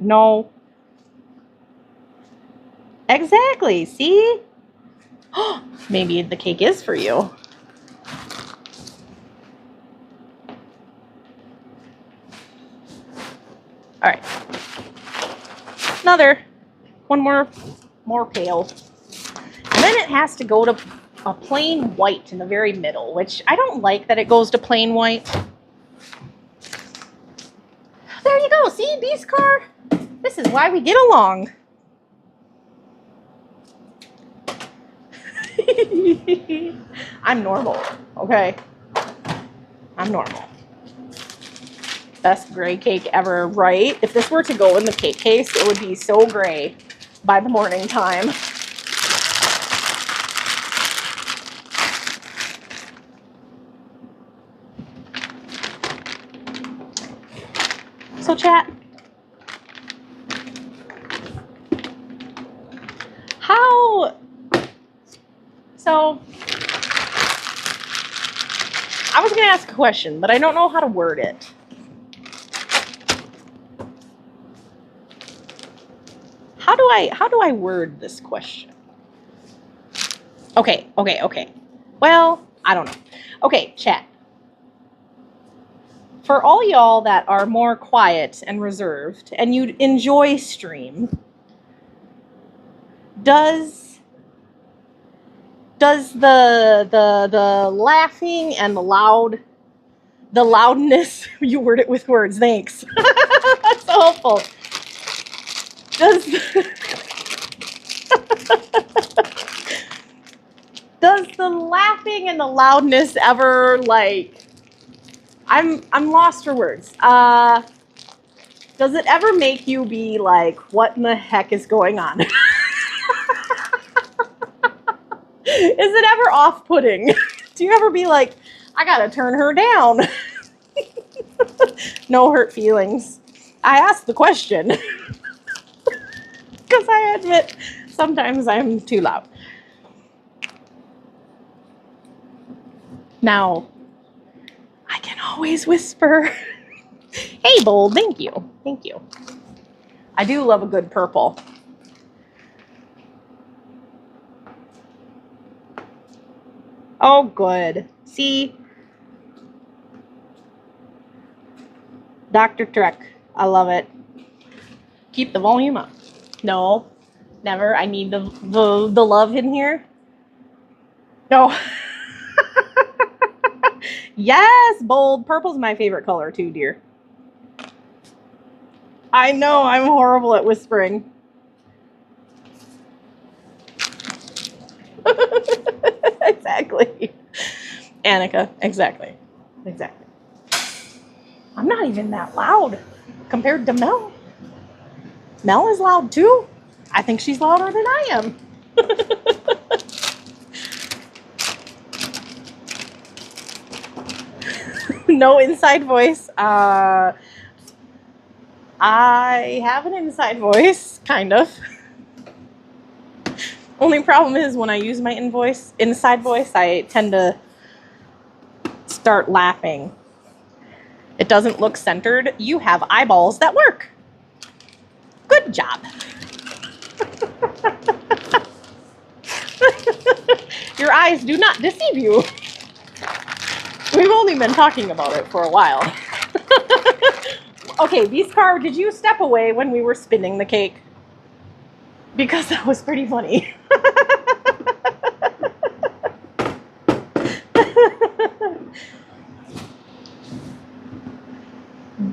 No. Exactly. See? Maybe the cake is for you. All right. One more pail. And then it has to go to a plain white in the very middle, which I don't like that it goes to plain white. There you go. See, Beast Car? This is why we get along. I'm normal, okay? I'm normal. Best gray cake ever, right? If this were to go in the cake case, it would be so gray by the morning time. So chat, so I was going to ask a question, but I don't know how to word it. How do I word this question? Okay. Well, I don't know. Okay, chat. For all y'all that are more quiet and reserved and you enjoy stream, does the laughing and the loudness, you word it with words, thanks. That's so helpful. Does the laughing and the loudness ever, like, I'm lost for words. Does it ever make you be like, what in the heck is going on? Is it ever off-putting? Do you ever be like, I gotta turn her down? No hurt feelings. I asked the question. Because I admit, sometimes I'm too loud. Now, I can always whisper. Hey, Bold, thank you. Thank you. I do love a good purple. Oh, good. See? Dr. Trek. I love it. Keep the volume up. No, never. I need the love in here. No. Yes, Bold. Purple's my favorite color too, dear. I know, I'm horrible at whispering. Exactly. Annika, exactly. I'm not even that loud compared to Mel. Mel is loud too. I think she's louder than I am. No inside voice. I have an inside voice, kind of. Only problem is when I use my inside voice, I tend to start laughing. It doesn't look centered. You have eyeballs that work. Good job. Your eyes do not deceive you. We've only been talking about it for a while. Okay, Beast Car, did you step away when we were spinning the cake? Because that was pretty funny.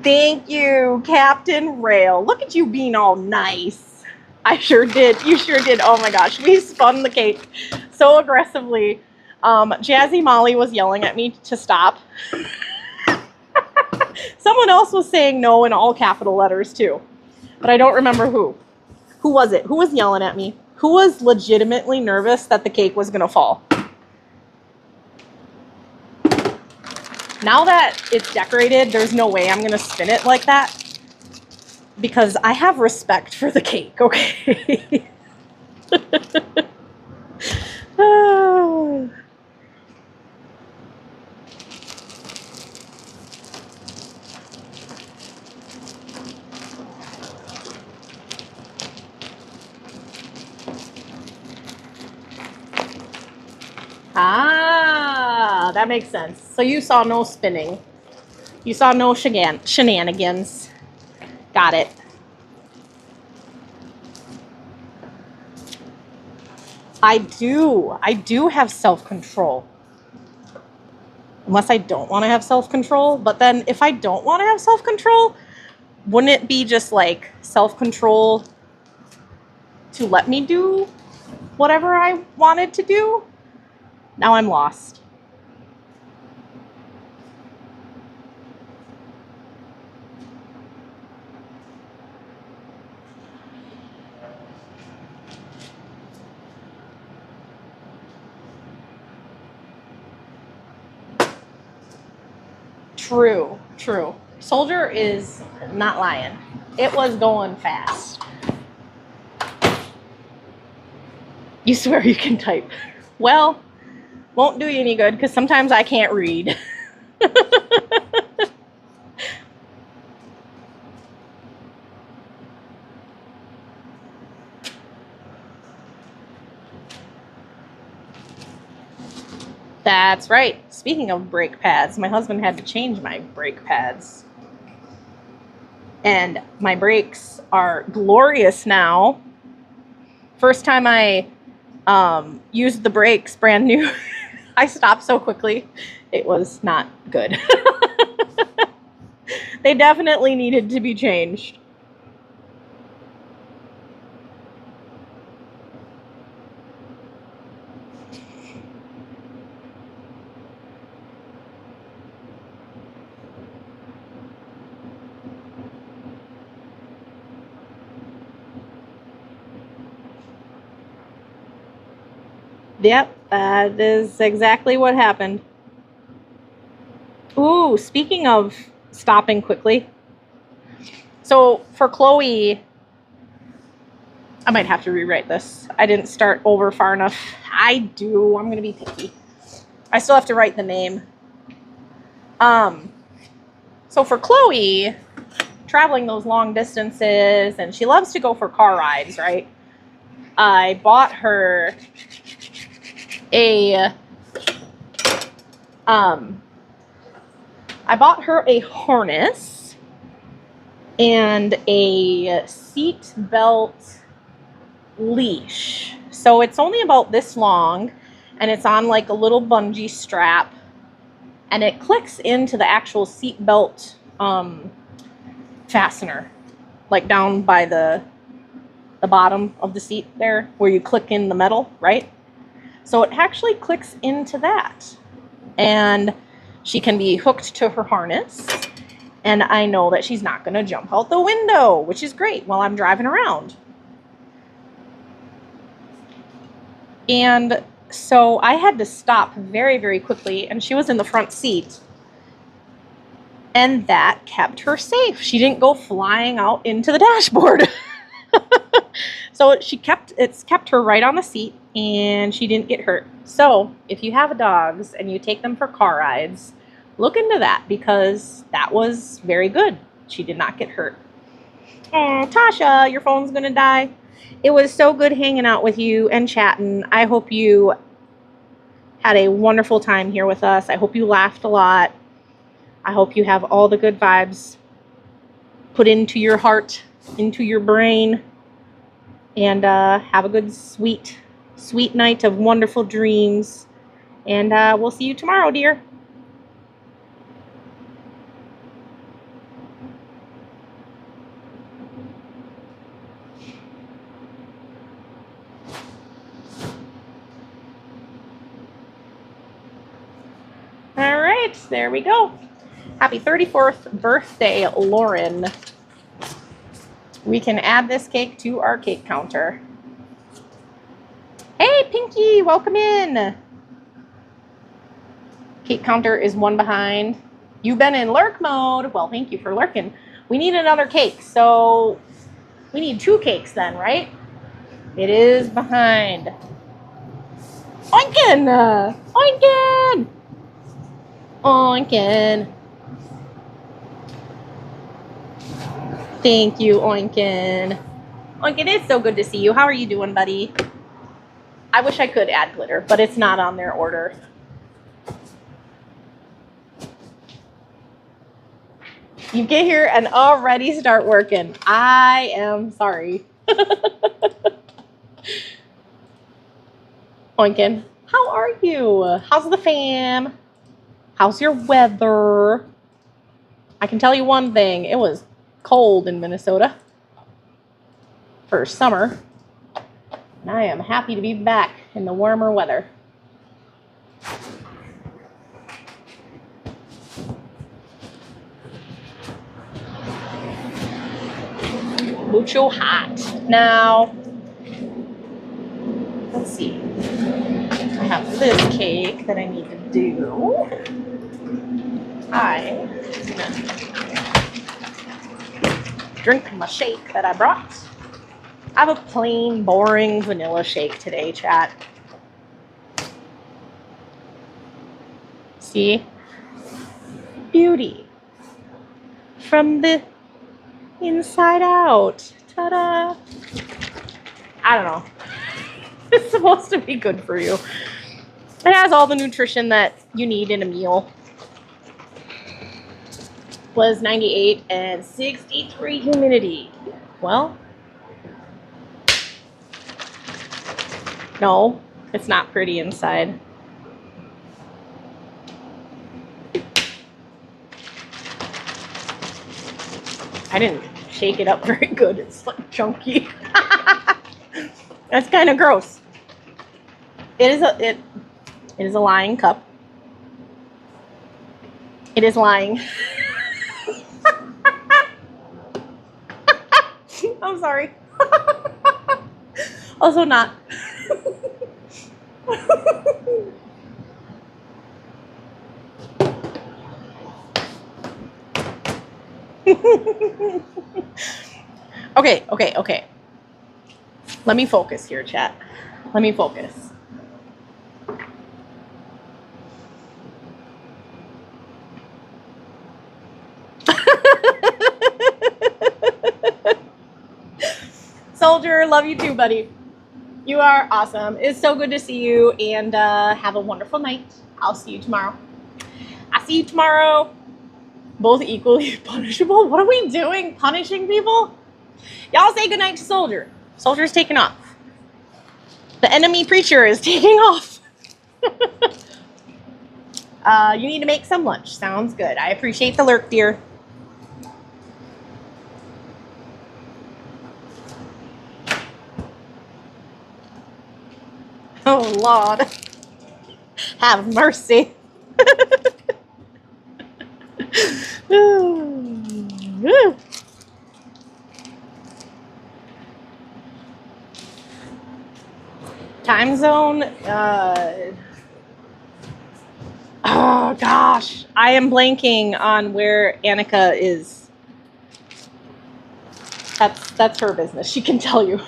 Thank you, Captain Rail. Look at you being all nice. I sure did. You sure did. Oh my gosh, we spun the cake so aggressively. Jazzy Molly was yelling at me to stop. Someone else was saying no in all capital letters too, but I don't remember who. Who was it? Who was yelling at me? Who was legitimately nervous that the cake was gonna fall? Now that it's decorated, there's no way I'm gonna spin it like that because I have respect for the cake, okay? Ah, that makes sense. So you saw no spinning. You saw no shenanigans. Got it. I do have self-control. Unless I don't want to have self-control. But then if I don't want to have self-control, wouldn't it be just like self-control to let me do whatever I wanted to do? Now I'm lost. True, true. Soldier is not lying. It was going fast. You swear you can type. Well, won't do you any good because sometimes I can't read. That's right. Speaking of brake pads, my husband had to change my brake pads. And my brakes are glorious now. First time I used the brakes brand new, I stopped so quickly. It was not good. They definitely needed to be changed. Yep, that is exactly what happened. Ooh, speaking of stopping quickly. So for Chloe, I might have to rewrite this. I didn't start over far enough. I do. I'm going to be picky. I still have to write the name. So for Chloe, traveling those long distances, and she loves to go for car rides, right? I bought her a harness and a seat belt leash. So it's only about this long, and it's on like a little bungee strap, and it clicks into the actual seat belt fastener, like down by the bottom of the seat there, where you click in the metal, right? So it actually clicks into that, and she can be hooked to her harness, and I know that she's not going to jump out the window, which is great while I'm driving around. And so I had to stop very, very quickly, and she was in the front seat, and that kept her safe. She didn't go flying out into the dashboard. So it's kept her right on the seat, and she didn't get hurt. So if you have dogs and you take them for car rides, look into that, because that was very good. She did not get hurt. Oh, Tasha, your phone's gonna die. It was so good hanging out with you and chatting. I hope you had a wonderful time here with us. I hope you laughed a lot. I hope you have all the good vibes put into your heart, into your brain, and have a good, sweet, sweet night of wonderful dreams. And we'll see you tomorrow, dear. All right, there we go. Happy 34th birthday, Lauren. We can add this cake to our cake counter. Hey, Pinky, welcome in. Cake counter is one behind. You've been in lurk mode. Well, thank you for lurking. We need another cake, so we need 2 cakes then, right? It is behind. Oinkin! Oinkin! Oinkin! Thank you, Oinkin. Oinkin, it's so good to see you. How are you doing, buddy? I wish I could add glitter, but it's not on their order. You get here and already start working. I am sorry. Oinkin, how are you? How's the fam? How's your weather? I can tell you one thing. It was cold in Minnesota for summer. And I am happy to be back in the warmer weather. Mucho hot. Now, let's see. I have this cake that I need to do. I'm gonna drink my shake that I brought. I have a plain, boring vanilla shake today, chat. See? Beauty. From the inside out. Ta-da! I don't know. It's supposed to be good for you. It has all the nutrition that you need in a meal. Was 98 and 63 humidity. Well, no, it's not pretty inside. I didn't shake it up very good. It's like chunky. That's kind of gross. It is a lying cup. It is lying. I'm sorry. Also not. Okay. Let me focus here, chat. Let me focus. Soldier, love you too, buddy. You are awesome. It's so good to see you, and have a wonderful night. I'll see you tomorrow. I'll see you tomorrow. Both equally punishable? What are we doing? Punishing people? Y'all say goodnight to Soldier. Soldier's taking off. The enemy preacher is taking off. You need to make some lunch. Sounds good. I appreciate the lurk, dear. Oh, Lord. Have mercy. Time zone. Oh, gosh. I am blanking on where Annika is. That's her business. She can tell you.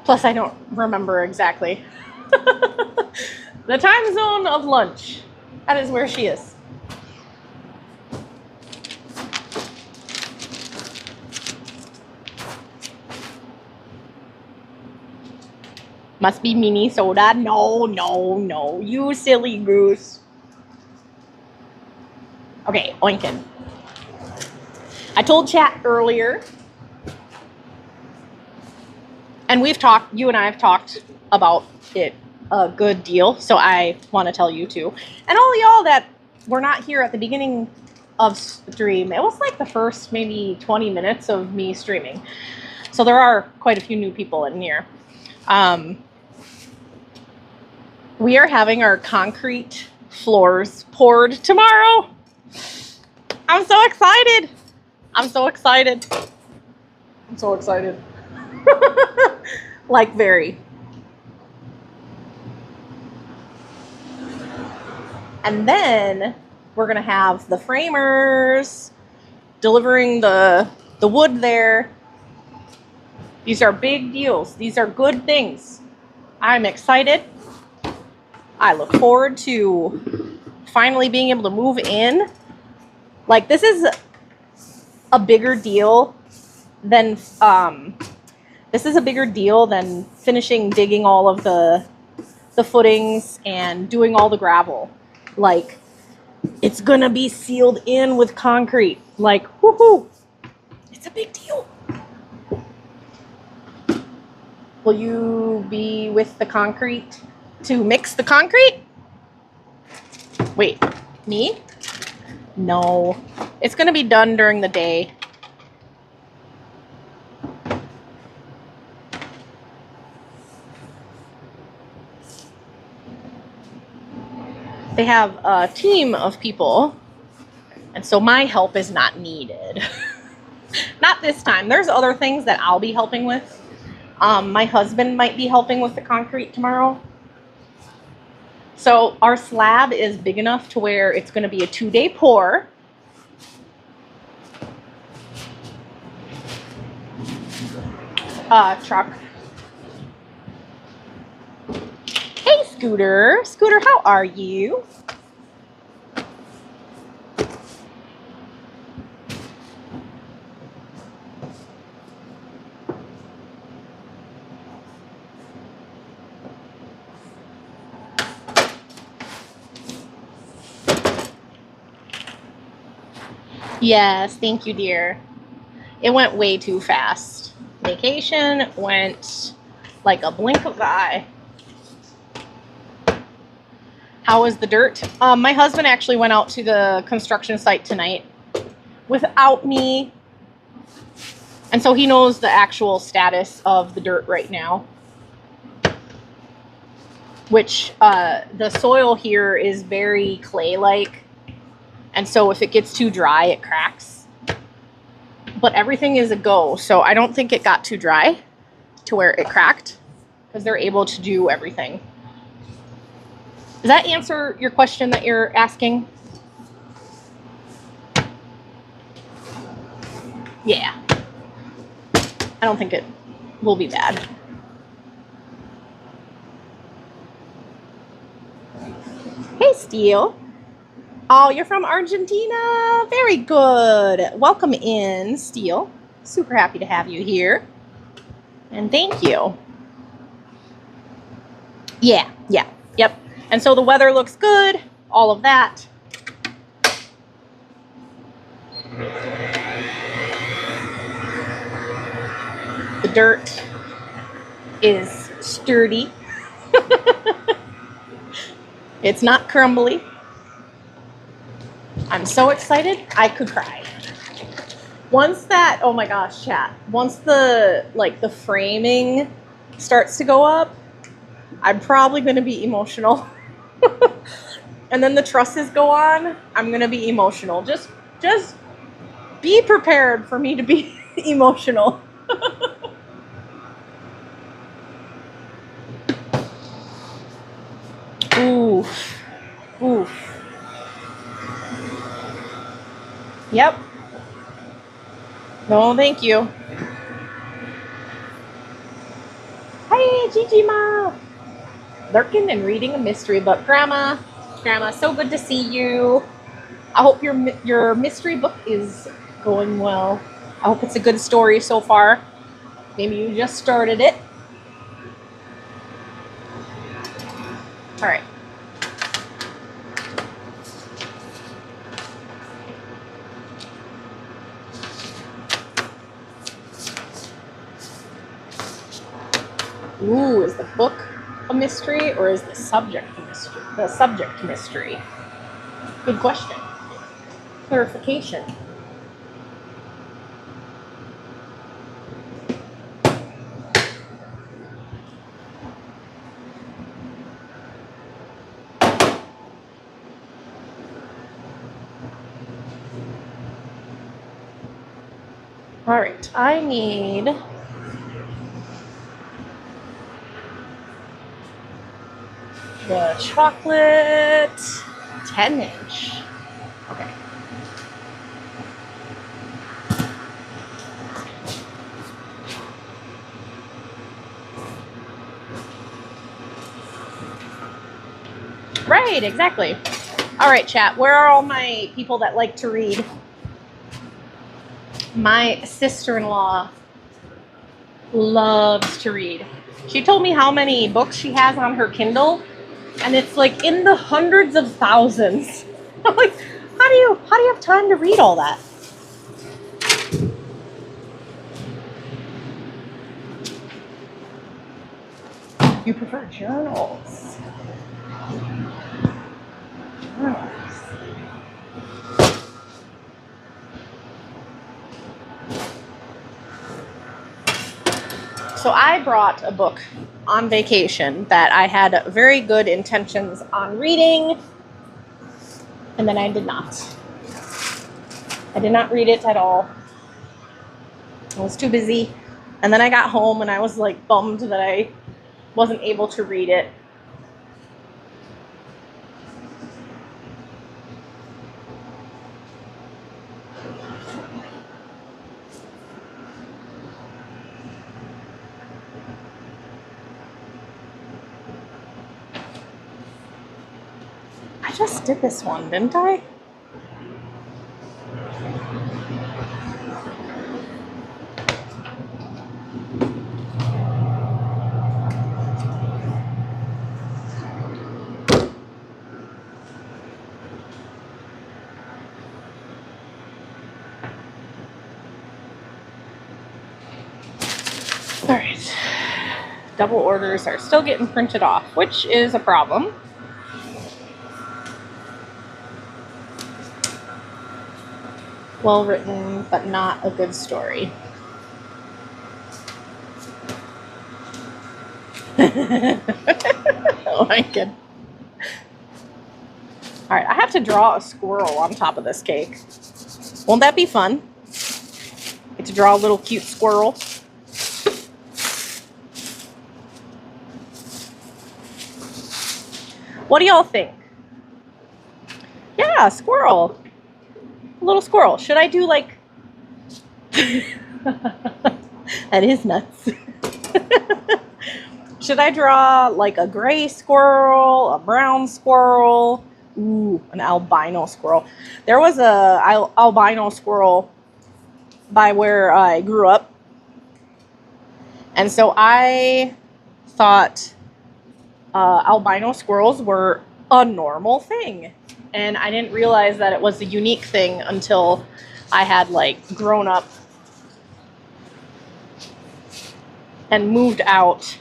Plus, I don't remember exactly. The time zone of lunch. That is where she is. Must be Minnesota. No. You silly goose. Okay, Oinkin. I told chat earlier, and you and I have talked about it a good deal, so I want to tell you too. And all y'all that were not here at the beginning of stream, it was like the first maybe 20 minutes of me streaming. So there are quite a few new people in here. We are having our concrete floors poured tomorrow. I'm so excited. Like very. And then we're going to have the framers delivering the wood there. These are big deals. These are good things. I'm excited. I look forward to finally being able to move in. Like, this is a bigger deal than finishing digging all of the footings and doing all the gravel. Like, it's gonna be sealed in with concrete. Like, woohoo! It's a big deal. Will you be with the concrete to mix the concrete? Wait, me? No. It's gonna be done during the day. They have a team of people, and so my help is not needed. Not this time. There's other things that I'll be helping with. My husband might be helping with the concrete tomorrow. So our slab is big enough to where it's going to be a 2-day pour. Truck. Hey, Scooter. Scooter, how are you? Yes, thank you, dear. It went way too fast. Vacation went like a blink of the eye. How was the dirt? My husband actually went out to the construction site tonight without me. And so he knows the actual status of the dirt right now. Which the soil here is very clay-like. And so if it gets too dry, it cracks. But everything is a go, so I don't think it got too dry to where it cracked, because they're able to do everything. Does that answer your question that you're asking? Yeah. I don't think it will be bad. Hey, Steele. Oh, you're from Argentina. Very good. Welcome in, Steele. Super happy to have you here. And thank you. Yeah, yep. And so the weather looks good, all of that. The dirt is sturdy. It's not crumbly. I'm so excited, I could cry. Once that, oh my gosh, chat. Once the framing starts to go up, I'm probably going to be emotional. And then the trusses go on, I'm going to be emotional. Just be prepared for me to be emotional. Oof. Oof. Yep. No, thank you. Hey, Gigi Ma. Lurking and reading a mystery book. Grandma, so good to see you. I hope your mystery book is going well. I hope it's a good story so far. Maybe you just started it. All right. Ooh, is the book a mystery or is the subject a mystery? The subject mystery. Good question. Clarification. All right, I need the chocolate 10-inch. Okay. Right, exactly. All right, chat. Where are all my people that like to read? My sister-in-law loves to read. She told me how many books she has on her Kindle, and it's like in the hundreds of thousands. I'm like, how do you have time to read all that? You prefer journals? Journals. So I brought a book on vacation that I had very good intentions on reading, and then I did not. I did not read it at all. I was too busy. And then I got home and I was like bummed that I wasn't able to read it. I just did this one, didn't I? All right. Double orders are still getting printed off, which is a problem. Well written, but not a good story. Oh my god. All right, I have to draw a squirrel on top of this cake. Won't that be fun? Get to draw a little cute squirrel. What do y'all think? Yeah, squirrel. A little squirrel. Should I do like... That is nuts. Should I draw like a gray squirrel, a brown squirrel? Ooh, an albino squirrel. There was a albino squirrel by where I grew up. And so I thought albino squirrels were a normal thing. And I didn't realize that it was a unique thing until I had like grown up and moved out.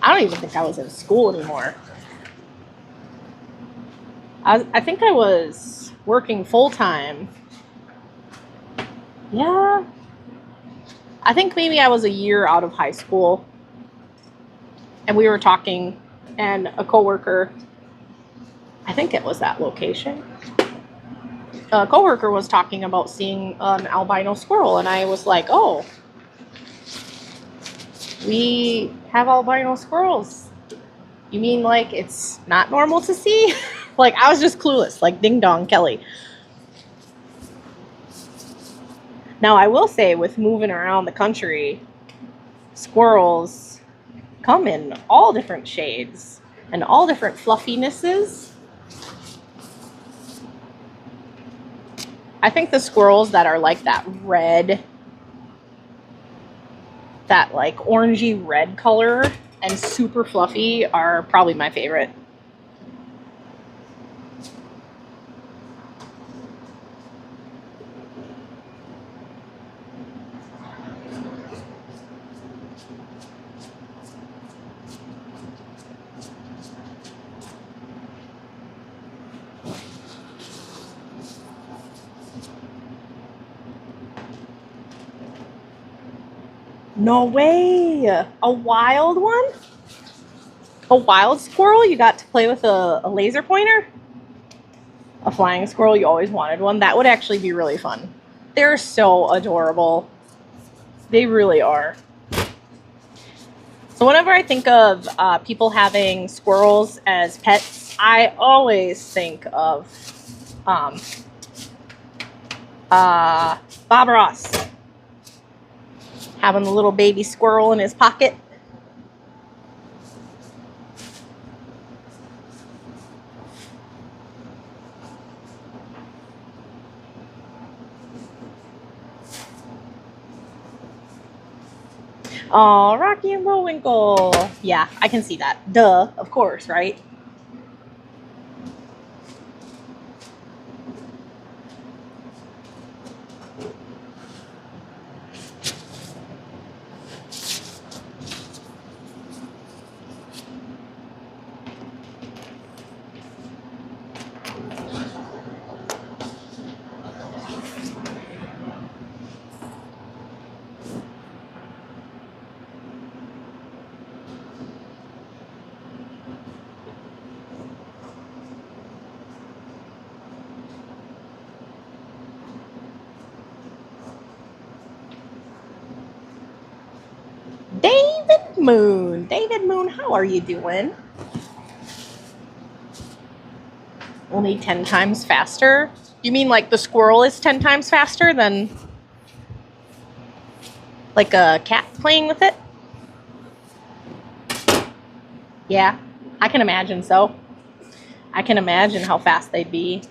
I don't even think I was in school anymore. I think I was working full-time. Yeah. I think maybe I was a year out of high school. And we were talking, and a coworker, I think it was that location, a coworker was talking about seeing an albino squirrel, and I was like, oh, we have albino squirrels. You mean like it's not normal to see? Like, I was just clueless, like ding dong Kelly. Now, I will say, with moving around the country, squirrels come in all different shades and all different fluffinesses. I think the squirrels that are like that red, that like orangey red color and super fluffy are probably my favorite. No way! A wild one? A wild squirrel? You got to play with a laser pointer? A flying squirrel? You always wanted one? That would actually be really fun. They're so adorable. They really are. So whenever I think of people having squirrels as pets, I always think of Bob Ross having the little baby squirrel in his pocket. Oh, Rocky and Bullwinkle. Yeah, I can see that. Duh, of course, right? David Moon, how are you doing? Only 10 times faster? You mean like the squirrel is 10 times faster than like a cat playing with it? Yeah, I can imagine so. I can imagine how fast they'd be.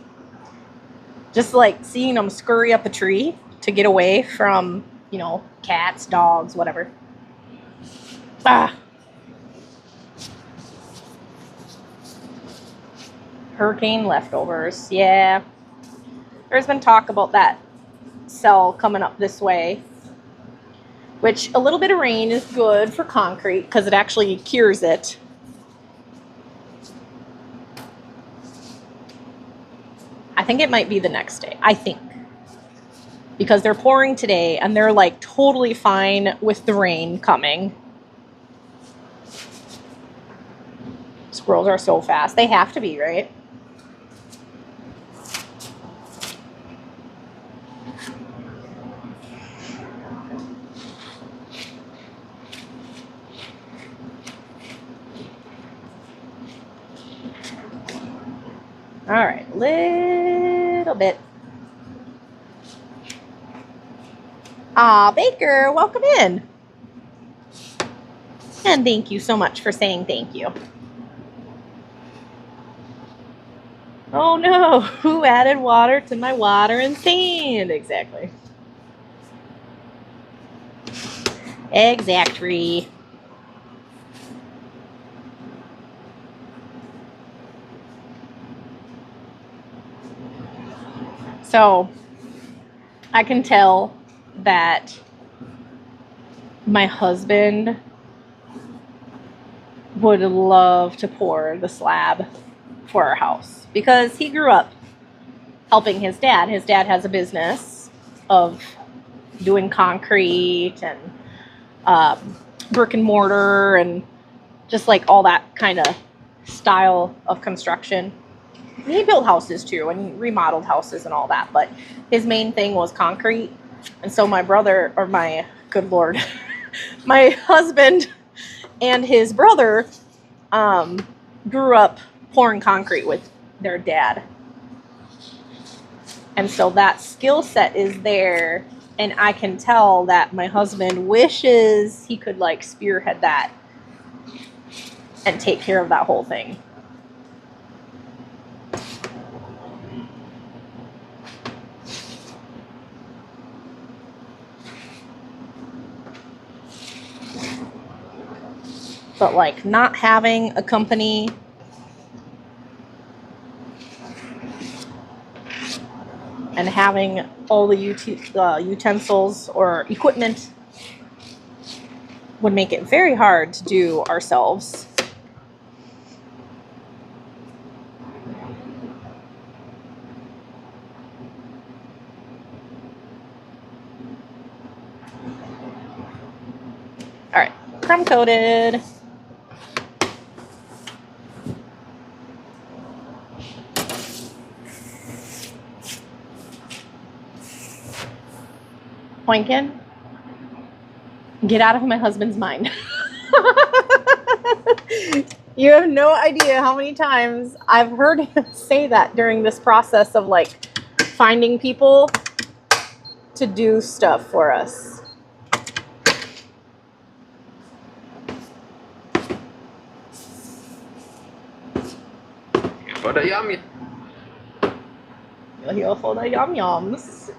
Just like seeing them scurry up a tree to get away from, you know, cats, dogs, whatever. Ah. Hurricane leftovers. Yeah. There's been talk about that cell coming up this way, which a little bit of rain is good for concrete because it actually cures it. I think it might be the next day. I think. Because they're pouring today and they're like totally fine with the rain coming. Squirrels are so fast. They have to be, right? All right, little bit. Ah, Baker, welcome in. And thank you so much for saying thank you. Oh no, who added water to my water and sand? Exactly. Exactly. So I can tell that my husband would love to pour the slab for our house because he grew up helping his dad. His dad has a business of doing concrete and brick and mortar and just like all that kind of style of construction. He built houses too and remodeled houses and all that, but his main thing was concrete. And so my brother, or my, good Lord, my husband and his brother grew up pouring concrete with their dad. And so that skill set is there. And I can tell that my husband wishes he could like spearhead that and take care of that whole thing. But like not having a company and having all the utensils or equipment would make it very hard to do ourselves. All right, crumb coated. Poinkin, get out of my husband's mind. You have no idea how many times I've heard him say that during this process of like finding people to do stuff for us. Pada yummy. You're here for the yum yums.